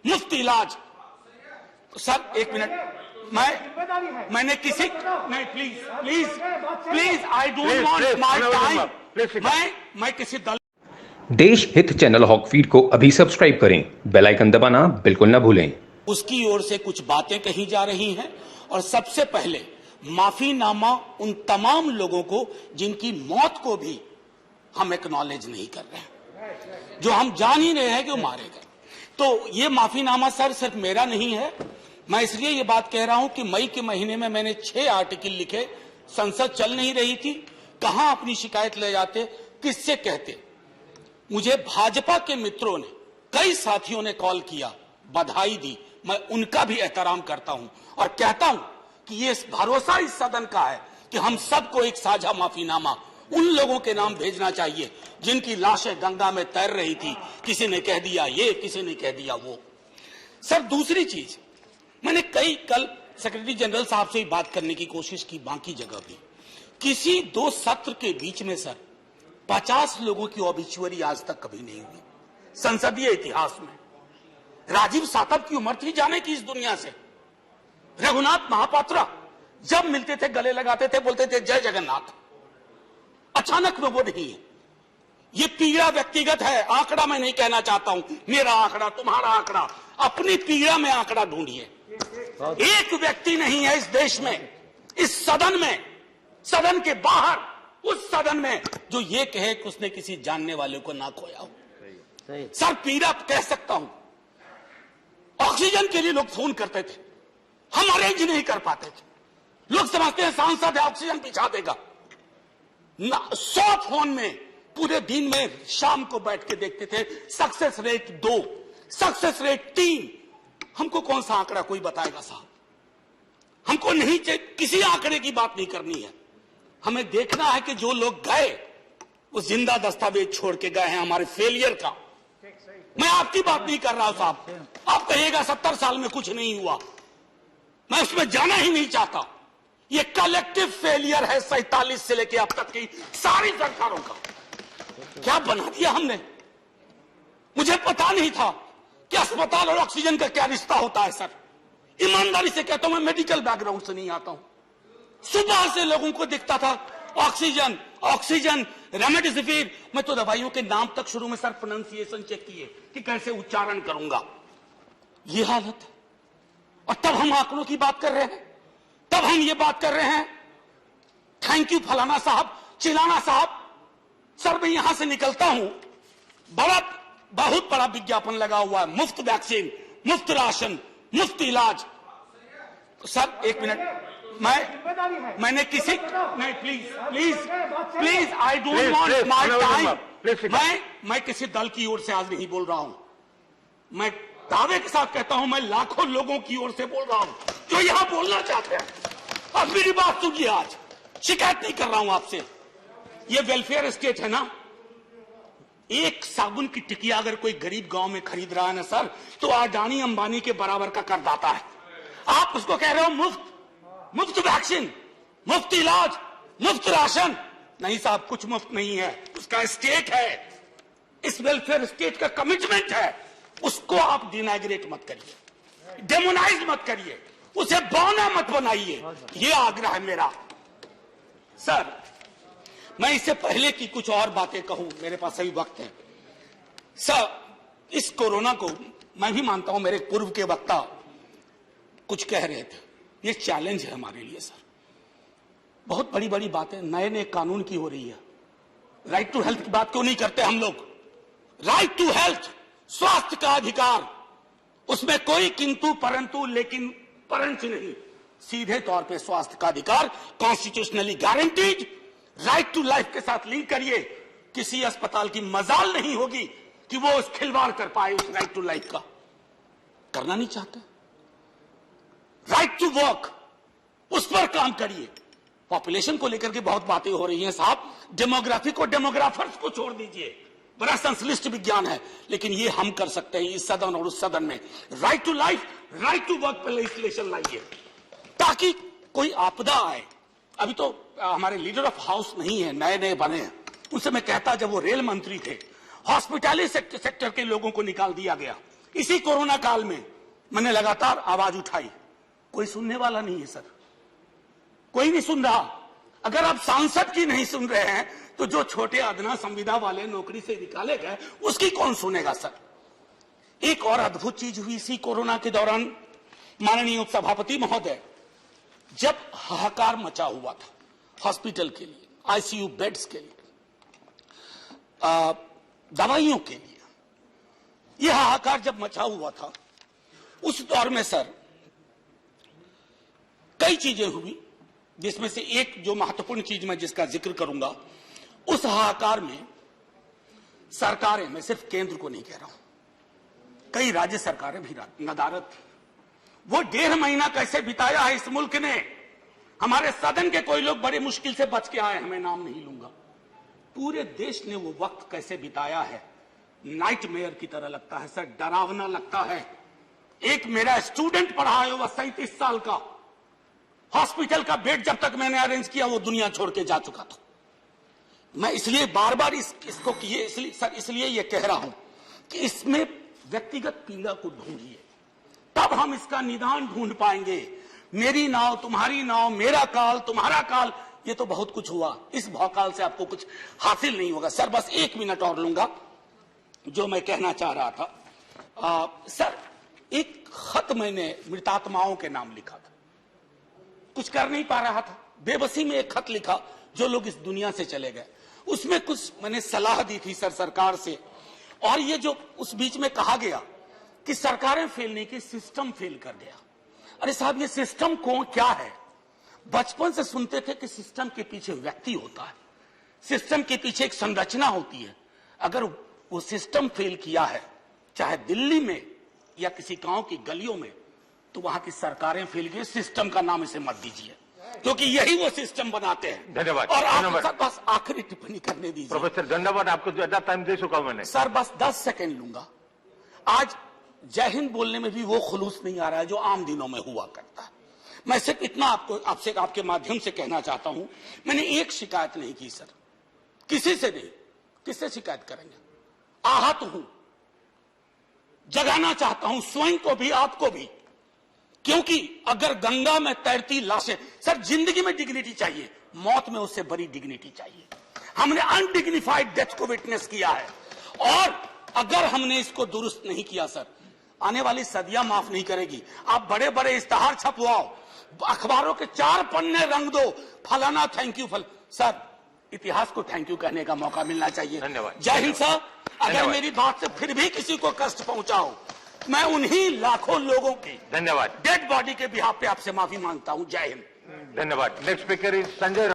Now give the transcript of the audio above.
मुफ्त इलाज। सर एक मिनट, मैंने किसी नहीं, please I don't want my time. मैं किसी दल। देश हित चैनल हॉक फीड को अभी सब्सक्राइब करें, बेल आइकन दबाना बिल्कुल ना भूलें। उसकी ओर से कुछ बातें कही जा रही हैं और सबसे पहले माफीनामा उन तमाम लोगों को जिनकी मौत को भी हम एक्नॉलेज नहीं कर रहे हैं, जो हम जान ही रहे हैं कि वो मारे गए। तो ये माफीनामा सर सिर्फ मेरा नहीं है। मैं इसलिए ये बात कह रहा हूं कि मई के महीने में मैंने 6 आर्टिकल लिखे। संसद चल नहीं रही थी, कहां अपनी शिकायत ले जाते, किससे कहते। मुझे भाजपा के मित्रों ने, कई साथियों ने कॉल किया, बधाई दी। मैं उनका भी एहतराम करता हूं और कहता हूं कि ये भरोसा इस सदन का है कि हम सबको एक साझा माफीनामा उन लोगों के नाम भेजना चाहिए जिनकी लाशें गंगा में तैर रही थी। किसी ने कह दिया ये, किसी ने कह दिया वो। सर दूसरी चीज, मैंने कल सेक्रेटरी जनरल साहब से बात करने की कोशिश की, बाकी जगह भी। किसी 2 सत्र के बीच में सर 50 लोगों की ऑबिचुअरी आज तक कभी नहीं हुई संसदीय इतिहास में। राजीव सातव की उम्र थी जाने की इस दुनिया से। रघुनाथ महापात्रा जब मिलते थे गले लगाते थे, बोलते थे जय जगन्नाथ। अचानक में वो नहीं है। ये पीड़ा व्यक्तिगत है, आंकड़ा मैं नहीं कहना चाहता हूं, मेरा आंकड़ा, तुम्हारा आंकड़ा, अपनी पीड़ा में आंकड़ा ढूंढिए। एक व्यक्ति नहीं है इस देश में, इस सदन में, सदन के बाहर, उस सदन में जो ये कहे कि उसने किसी जानने वाले को ना खोया हो। सर पीड़ा कह सकता हूं। ऑक्सीजन के लिए लोग फोन करते थे, हम अरेंज नहीं कर पाते थे। लोग समझते हैं सांसद है, ऑक्सीजन पिछा देगा। 100 फोन में पूरे दिन में शाम को बैठ के देखते थे, सक्सेस रेट 2, सक्सेस रेट 3। हमको कौन सा आंकड़ा कोई बताएगा साहब? हमको नहीं चाहिए, किसी आंकड़े की बात नहीं करनी है। हमें देखना है कि जो लोग गए वो जिंदा दस्तावेज छोड़ के गए हैं हमारे फेलियर का। मैं आपकी बात नहीं कर रहा हूं साहब। आप कहिएगा 70 साल में कुछ नहीं हुआ, मैं उसमें जाना ही नहीं चाहता। ये कलेक्टिव फेलियर है 47 से लेकर अब तक की सारी सरकारों का। क्या बना दिया हमने? मुझे पता नहीं था कि अस्पताल और ऑक्सीजन का क्या रिश्ता होता है सर। ईमानदारी से कहता हूं, मैं मेडिकल बैकग्राउंड से नहीं आता हूं। सुबह से लोगों को दिखता था ऑक्सीजन ऑक्सीजन, रेमडेसिविर। मैं तो दवाइयों के नाम तक शुरू में सर प्रोनाउंसिएशन चेक किए कि कैसे उच्चारण करूंगा। ये हालत है। और तब हम आंकड़ों की बात कर रहे हैं, तब हम ये बात कर रहे हैं थैंक यू फलाना साहब, चिलाना साहब। सर मैं यहां से निकलता हूं, बहुत बड़ा विज्ञापन लगा हुआ है, मुफ्त वैक्सीन, मुफ्त राशन, मुफ्त इलाज। सर एक मिनट, मैंने किसी नहीं, please I don't want my time. मैं किसी दल की ओर से आज नहीं बोल रहा हूं। मैं दावे के साथ कहता हूं, मैं लाखों लोगों की ओर से बोल रहा हूं जो यहां बोलना चाहते हैं। अब मेरी बात सुनिए, आज शिकायत नहीं कर रहा हूं आपसे। ये वेलफेयर स्टेट है ना। एक साबुन की टिकिया अगर कोई गरीब गांव में खरीद रहा है ना सर, तो अडानी अंबानी के बराबर का करदाता है। आप उसको कह रहे हो मुफ्त वैक्सीन, मुफ्त इलाज, मुफ्त राशन। नहीं साहब, कुछ मुफ्त नहीं है, उसका स्टेट है। इस वेलफेयर स्टेट का कमिटमेंट है, उसको आप डिनाइग्रेट मत करिए, डेमोनाइज मत करिए, उसे बौना मत बनाइए। ये आग्रह है मेरा। सर मैं इससे पहले की कुछ और बातें कहूं, मेरे पास अभी वक्त है। सर इस कोरोना को मैं भी मानता हूं, मेरे पूर्व के वक्ता कुछ कह रहे थे, ये चैलेंज है हमारे लिए सर। बहुत बड़ी बड़ी बातें नए कानून की हो रही है। राइट टू हेल्थ की बात क्यों नहीं करते हम लोग? राइट टू हेल्थ, स्वास्थ्य का अधिकार, उसमें कोई किंतु परंतु लेकिन परंच नहीं। सीधे तौर पे स्वास्थ्य का अधिकार constitutionally guaranteed, right to life के साथ लिंक करिए। किसी अस्पताल की मजाल नहीं होगी कि वो उस खिलवाड़ कर पाए उस राइट टू लाइफ का। करना नहीं चाहते। राइट टू वर्क, उस पर काम करिए। पॉपुलेशन को लेकर के बहुत बातें हो रही हैं साहब। डेमोग्राफी को, डेमोग्राफर्स को छोड़ दीजिए, बड़ा संश्लिष्ट विज्ञान है, लेकिन ये हम कर सकते हैं इस सदन और उस सदन में। Right to life, right to work पर लेजिस्लेशन लाइए ताकि कोई आपदा आए। अभी तो हमारे लीडर ऑफ हाउस नहीं है, नए बने हैं। उनसे मैं कहता, जब वो रेल मंत्री थे, हॉस्पिटैलिटी सेक्टर के लोगों को निकाल दिया गया, इसी कोरोना काल में मैंने लगातार आवाज उठाई, कोई सुनने वाला नहीं है सर, कोई नहीं सुन रहा। अगर आप सांसद की नहीं सुन रहे हैं तो जो छोटे अदना संविदा वाले नौकरी से निकाले गए उसकी कौन सुनेगा सर। एक और अद्भुत चीज हुई इसी कोरोना के दौरान, माननीय उपसभापति महोदय, जब हाहाकार मचा हुआ था हॉस्पिटल के लिए, आईसीयू बेड्स के लिए, दवाइयों के लिए, यह हाहाकार जब मचा हुआ था उस दौर में सर कई चीजें हुई, जिसमें से एक जो महत्वपूर्ण चीज मैं जिसका जिक्र करूंगा, उस हाहाकार में सरकारें, मैं सिर्फ केंद्र को नहीं कह रहा हूं, कई राज्य सरकारें भी नदारद थी। वो 1.5 महीना कैसे बिताया है इस मुल्क ने, हमारे सदन के कोई लोग बड़े मुश्किल से बच के आए हैं, मैं नाम नहीं लूंगा, पूरे देश ने वो वक्त कैसे बिताया है, नाइटमेयर की तरह लगता है सर, डरावना लगता है। एक मेरा स्टूडेंट पढ़ा है, वह 37 साल का, हॉस्पिटल का बेड जब तक मैंने अरेंज किया वो दुनिया छोड़ के जा चुका था। मैं इसलिए बार बार इसको इसलिए ये कह रहा हूं कि इसमें व्यक्तिगत पीड़ा को ढूंढिए, तब हम इसका निदान ढूंढ पाएंगे। मेरी नाव तुम्हारी नाव, मेरा काल तुम्हारा काल, ये तो बहुत कुछ हुआ, इस भौकाल से आपको कुछ हासिल नहीं होगा। सर बस 1 मिनट और लूंगा, जो मैं कहना चाह रहा था। सर एक खत मैंने मृतात्माओं के नाम लिखा था, कुछ कर नहीं पा रहा था, बेबसी में एक खत लिखा जो लोग इस दुनिया से चले गए, उसमें कुछ मैंने सलाह दी थी सर सरकार से। और ये जो उस बीच में कहा गया कि सरकारें फेल नहीं की, सिस्टम फेल कर गया। अरे साहब ये सिस्टम क्या है? बचपन से सुनते थे कि सिस्टम के पीछे व्यक्ति होता है, सिस्टम के पीछे एक संरचना होती है। अगर वो सिस्टम फेल किया है, चाहे दिल्ली में या किसी गांव की गलियों में, तो वहां की सरकारें फेल गई। सिस्टम का नाम इसे मत दीजिए, क्योंकि यही वो सिस्टम बनाते हैं। धन्यवाद। और आप बस आखिरी टिप्पणी करने दीजिए। प्रोफेसर धन्यवाद, आपको ज्यादा टाइम दे चुका हूं मैंने। सर बस 10 सेकंड लूंगा। आज जय हिंद बोलने में भी वो खुलूस नहीं आ रहा है जो आम दिनों में हुआ करता है। मैं सिर्फ इतना आपसे आपके माध्यम से कहना चाहता हूं, मैंने एक शिकायत नहीं की सर, किसी से नहीं। किससे शिकायत करेंगे? आहत हूं, जगाना चाहता हूं स्वयं को भी आपको भी, क्योंकि अगर गंगा में तैरती लाशें, सर जिंदगी में डिग्निटी चाहिए, मौत में उससे बड़ी डिग्निटी चाहिए। हमने अनडिग्निफाइड डेथ को विटनेस किया है, और अगर हमने इसको दुरुस्त नहीं किया सर, आने वाली सदियां माफ नहीं करेगी। आप बड़े बड़े इश्तहार छपवाओ, अखबारों के 4 पन्ने रंग दो, फलाना थैंक यू सर इतिहास को थैंक यू कहने का मौका मिलना चाहिए। धन्यवाद। जय हिंद सर। अगर मेरी बात से फिर भी किसी को कष्ट पहुंचा हो, मैं उन्हीं लाखों लोगों की धन्यवाद डेड बॉडी के बिहाफ पे आपसे माफी मांगता हूं। जय हिंद। धन्यवाद। Next speaker is Sanjay